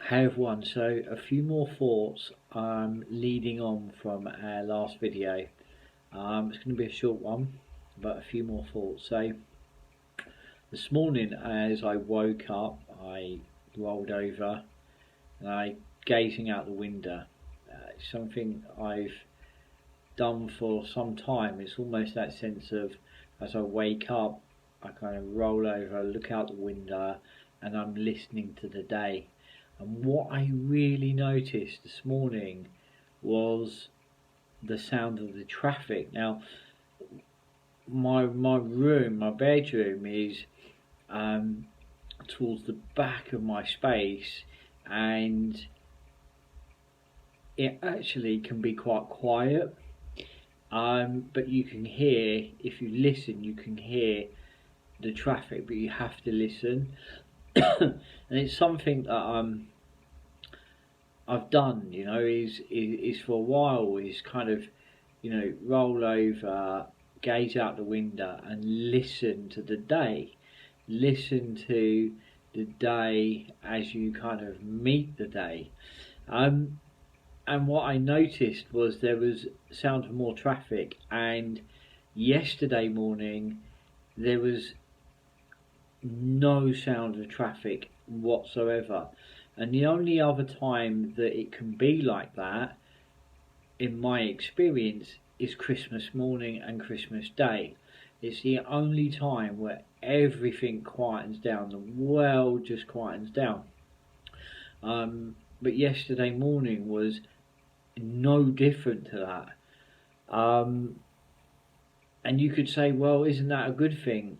Hey everyone, so a few more thoughts leading on from our last video. It's going to be a short one, but a few more thoughts. So this morning as I woke up, I rolled over and I gazing out the window. It's something I've done for some time. It's almost that sense of as I wake up, I kind of roll over, look out the window, and I'm listening to the day. And what I really noticed this morning was the sound of the traffic. Now, my bedroom is towards the back of my space, and it actually can be quite quiet. But you can hear, if you listen, you can hear the traffic, but you have to listen. And it's something that I've done, is for a while is kind of, roll over, gaze out the window, and listen to the day. Listen to the day as you kind of meet the day. And what I noticed was there was sound of more traffic, and yesterday morning there was no sound of traffic whatsoever. And the only other time that it can be like that, in my experience, is Christmas morning and Christmas Day. It's the only time where everything quietens down, the world just quietens down. But yesterday morning was no different to that. And you could say, well, isn't that a good thing?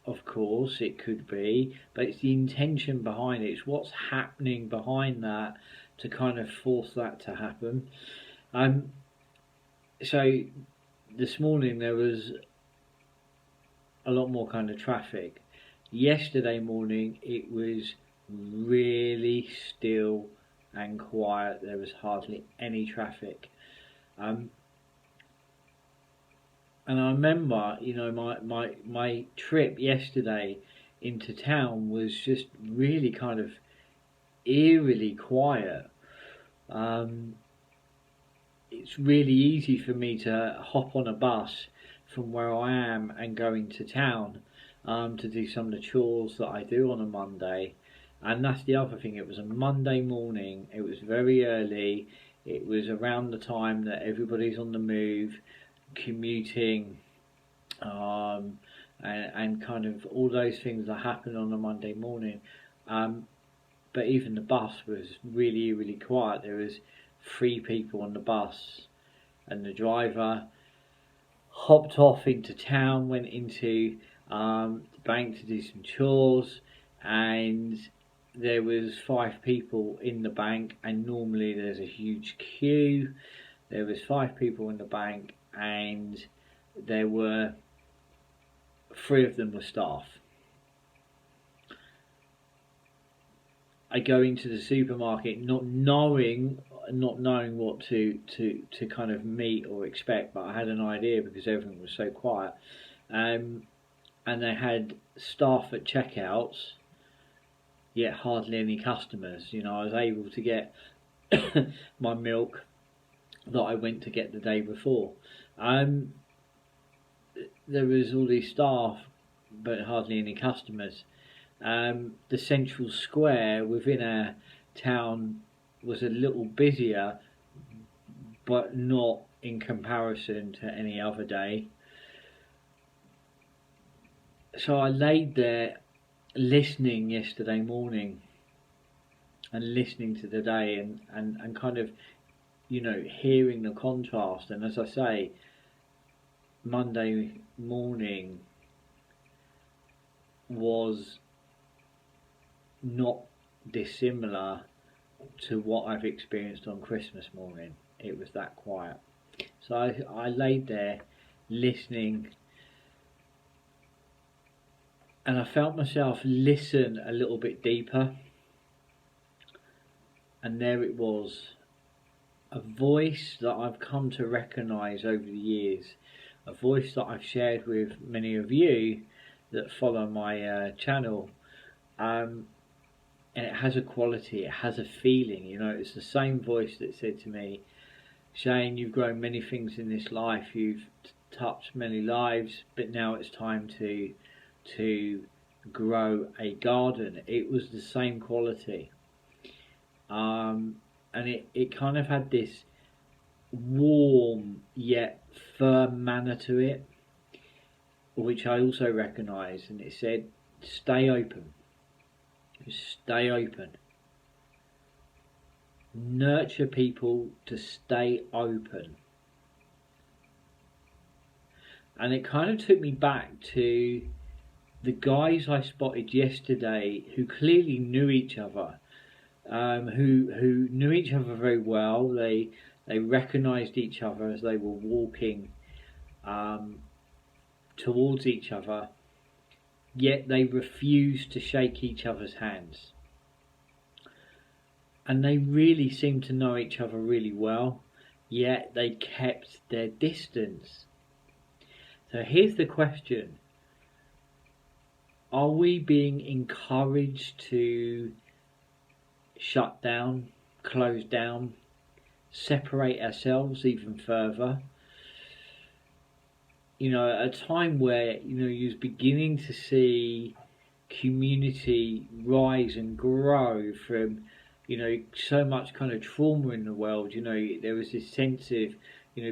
Of course it could be, but it's the intention behind it. It's what's happening behind that to kind of force that to happen. So this morning there was a lot more kind of traffic. Yesterday morning it was really still and quiet. There was hardly any traffic. And I remember, my trip yesterday into town was just really kind of eerily quiet. It's really easy for me to hop on a bus from where I am and go into town to do some of the chores that I do on a Monday. And that's the other thing. It was a Monday morning. It was very early. It was around the time that everybody's on the move, commuting, and kind of all those things that happen on a Monday morning. But even the bus was really, really quiet. There was 3 people on the bus, and the driver hopped off into town, went into the bank to do some chores, and there was 5 people in the bank, and normally there's a huge queue. There was 5 people in the bank, and there were 3 of them were staff. I go into the supermarket not knowing what to kind of meet or expect, but I had an idea because everything was so quiet. And they had staff at checkouts, yet hardly any customers. I was able to get my milk that I went to get the day before. There was all these staff, but hardly any customers. The central square within our town was a little busier, but not in comparison to any other day. So I laid there listening yesterday morning and listening to the day and kind of, hearing the contrast. And as I say, Monday morning was not dissimilar to what I've experienced on Christmas morning. It was that quiet. So I laid there listening, and I felt myself listen a little bit deeper, and there it was, a voice that I've come to recognise over the years, a voice that I've shared with many of you that follow my channel. And and it has a quality, it has a feeling. It's the same voice that said to me, Shane, you've grown many things in this life, you've touched many lives, but now it's time to grow a garden. It was the same quality, and it kind of had this warm yet firm manner to it, which I also recognised, and it said, stay open. Stay open. Nurture people to stay open. And it kind of took me back to the guys I spotted yesterday who clearly knew each other, who knew each other very well. They recognised each other as they were walking towards each other, yet they refused to shake each other's hands. And they really seemed to know each other really well, yet they kept their distance. So here's the question. Are we being encouraged to shut down, close down, separate ourselves even further? At a time where, you're beginning to see community rise and grow from, so much kind of trauma in the world. There was this sense of,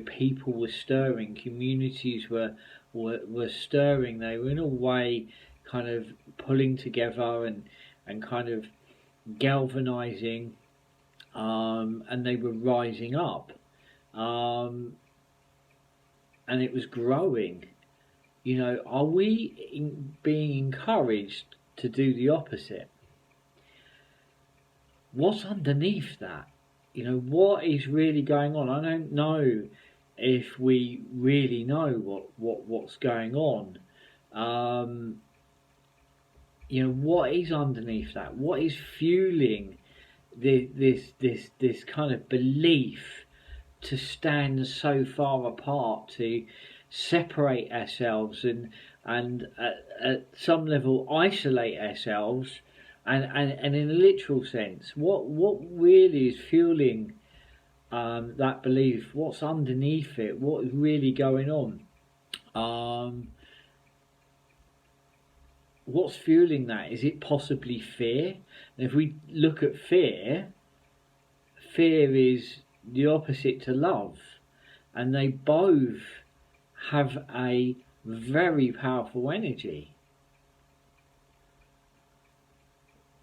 people were stirring, communities were stirring. They were in a way kind of pulling together and kind of galvanizing, and they were rising up. And it was growing. Are we being encouraged to do the opposite? What's underneath that? What is really going on? I don't know if we really know what's going on. What is underneath that? What is fueling this kind of belief to stand so far apart, to separate ourselves and at some level isolate ourselves, and in a literal sense, what really is fueling that belief? What's underneath it? What is really going on? What's fueling that? Is it possibly fear? And if we look at fear is the opposite to love, and they both have a very powerful energy.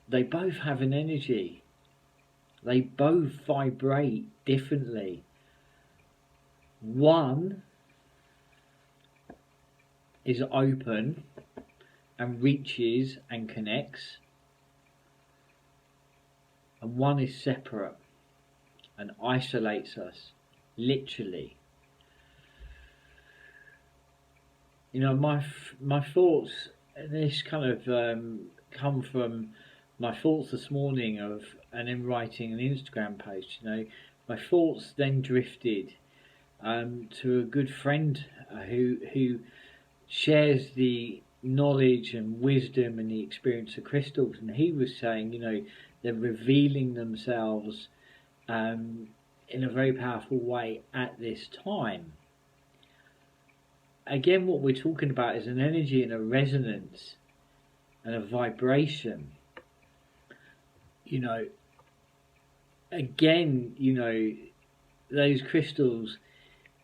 They both have an energy. They both vibrate differently. One is open and reaches and connects, and one is separate and isolates us, literally. My thoughts, this kind of come from my thoughts this morning of, and in writing an Instagram post. My thoughts then drifted to a good friend who shares the knowledge and wisdom and the experience of crystals, and he was saying, they're revealing themselves in a very powerful way at this time. Again, what we're talking about is an energy and a resonance and a vibration. Those crystals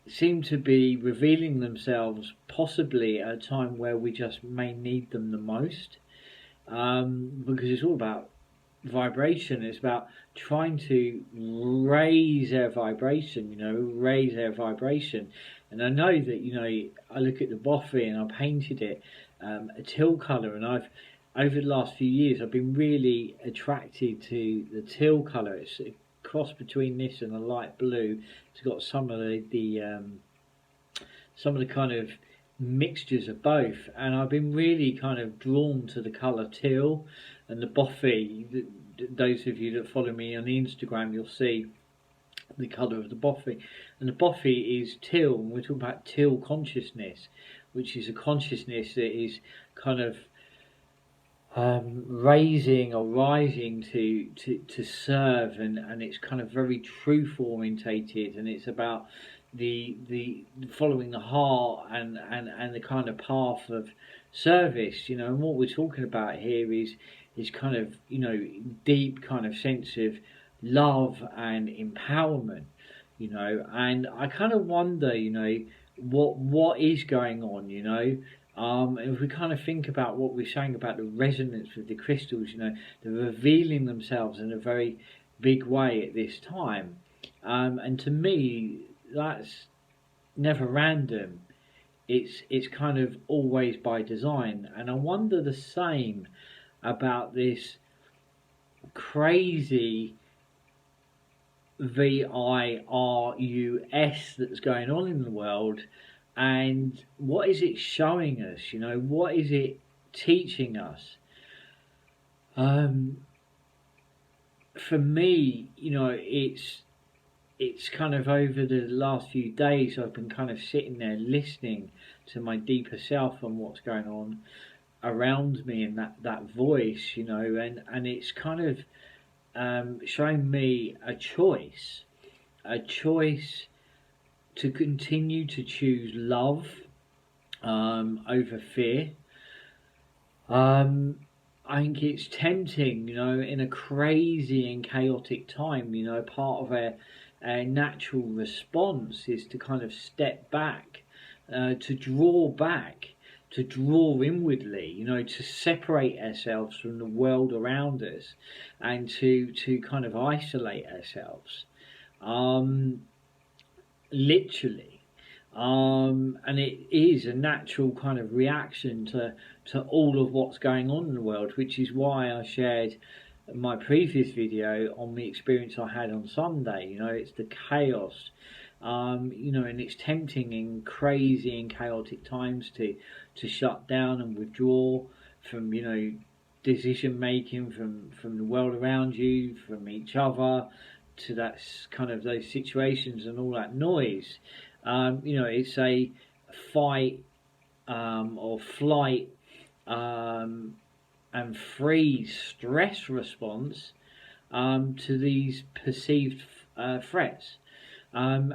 seem to be revealing themselves possibly at a time where we just may need them the most, because it's all about vibration. It's about trying to raise our vibration, and I know that I look at the Boffy and I painted it a teal colour, and I've over the last few years I've been really attracted to the teal colour. It's a cross between this and a light blue. It's got some of the kind of mixtures of both, and I've been really kind of drawn to the colour teal. And the Boffy, those of you that follow me on Instagram, you'll see the colour of the Boffy. And the Boffy is teal, and we're talking about teal consciousness, which is a consciousness that is kind of raising or rising to serve, and it's kind of very truth orientated, and it's about the following the heart and the kind of path of service, and what we're talking about here is kind of deep kind of sense of love and empowerment, and I kind of wonder, what is going on, if we kind of think about what we're saying about the resonance with the crystals, they're revealing themselves in a very big way at this time. And to me, that's never random. It's kind of always by design. And I wonder the same about this crazy virus that's going on in the world, and what is it showing us? What is it teaching us? For me, it's kind of over the last few days I've been kind of sitting there listening to my deeper self and what's going on around me, and that voice, and it's kind of showing me a choice to continue to choose love over fear. I think it's tempting, in a crazy and chaotic time, part of a natural response is to kind of step back, to draw inwardly, to separate ourselves from the world around us, and to kind of isolate ourselves, literally. And it is a natural kind of reaction to all of what's going on in the world, which is why I shared my previous video on the experience I had on Sunday. It's the chaos, and it's tempting in crazy and chaotic times to shut down and withdraw from decision making, from the world around you, from each other, to that kind of those situations and all that noise. It's a fight or flight and freeze stress response to these perceived threats. And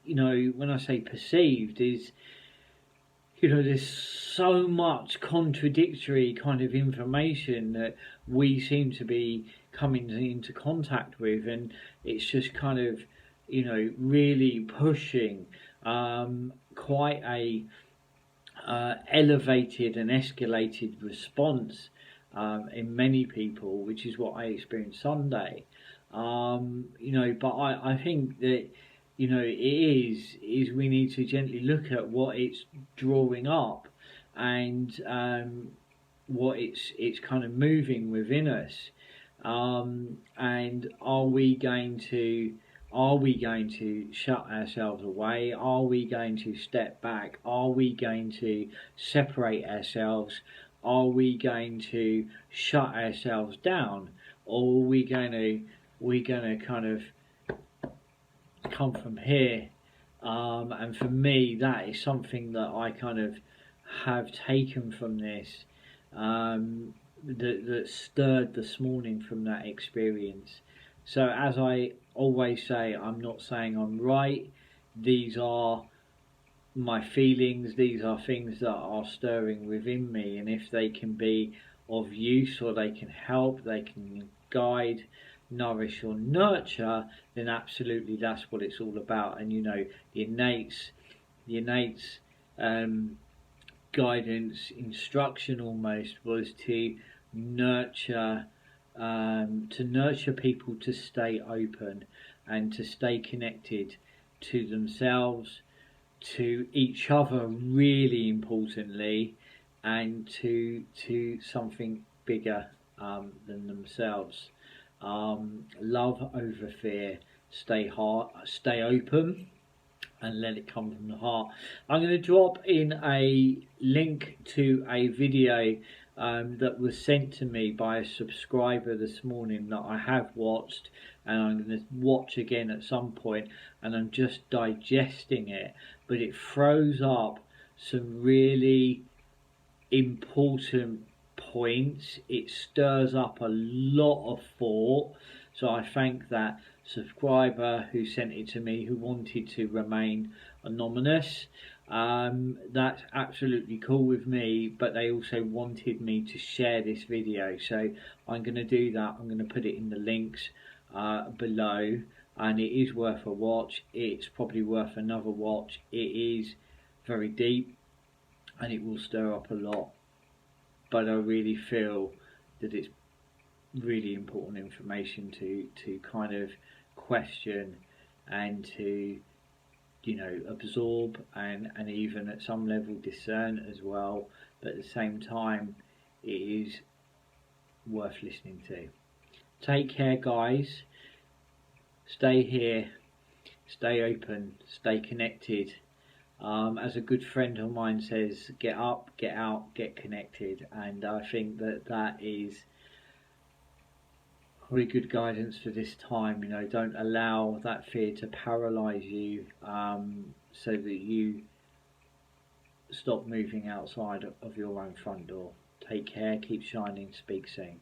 when I say perceived, is there's so much contradictory kind of information that we seem to be coming into contact with, and it's just kind of really pushing quite a elevated and escalated response in many people, which is what I experienced Sunday. But I think that it is we need to gently look at what it's drawing up, and what it's kind of moving within us, and are we going to shut ourselves away? Are we going to step back? Are we going to separate ourselves? Are we going to shut ourselves down? Or are we going to kind of come from here? And for me, that is something that I kind of have taken from this, that stirred this morning from that experience. So as I always say, I'm not saying I'm right. These are my feelings. These are things that are stirring within me, and if they can be of use, or they can help, they can guide, nourish or nurture, then absolutely that's what it's all about. And the innate guidance, instruction almost, was to nurture people to stay open and to stay connected to themselves, to each other, really importantly, and to something bigger than themselves. Love over fear. Stay open, and let it come from the heart. I'm going to drop in a link to a video that was sent to me by a subscriber this morning that I have watched, and I'm going to watch again at some point, and I'm just digesting it, but it throws up some really important points. It stirs up a lot of thought. So I thank that subscriber who sent it to me, who wanted to remain anonymous. That's absolutely cool with me, but they also wanted me to share this video, so I'm going to do that. I'm going to put it in the links below, and it is worth a watch. It's probably worth another watch. It is very deep and it will stir up a lot, but I really feel that it's really important information to kind of question and to, you know, absorb and even at some level discern as well. But at the same time, it is worth listening to. Take care, guys. Stay here, stay open, stay connected. As a good friend of mine says, get up, get out, get connected. And I think that that is really good guidance for this time. You know, don't allow that fear to paralyze you, so that you stop moving outside of your own front door. Take care, keep shining, speak soon.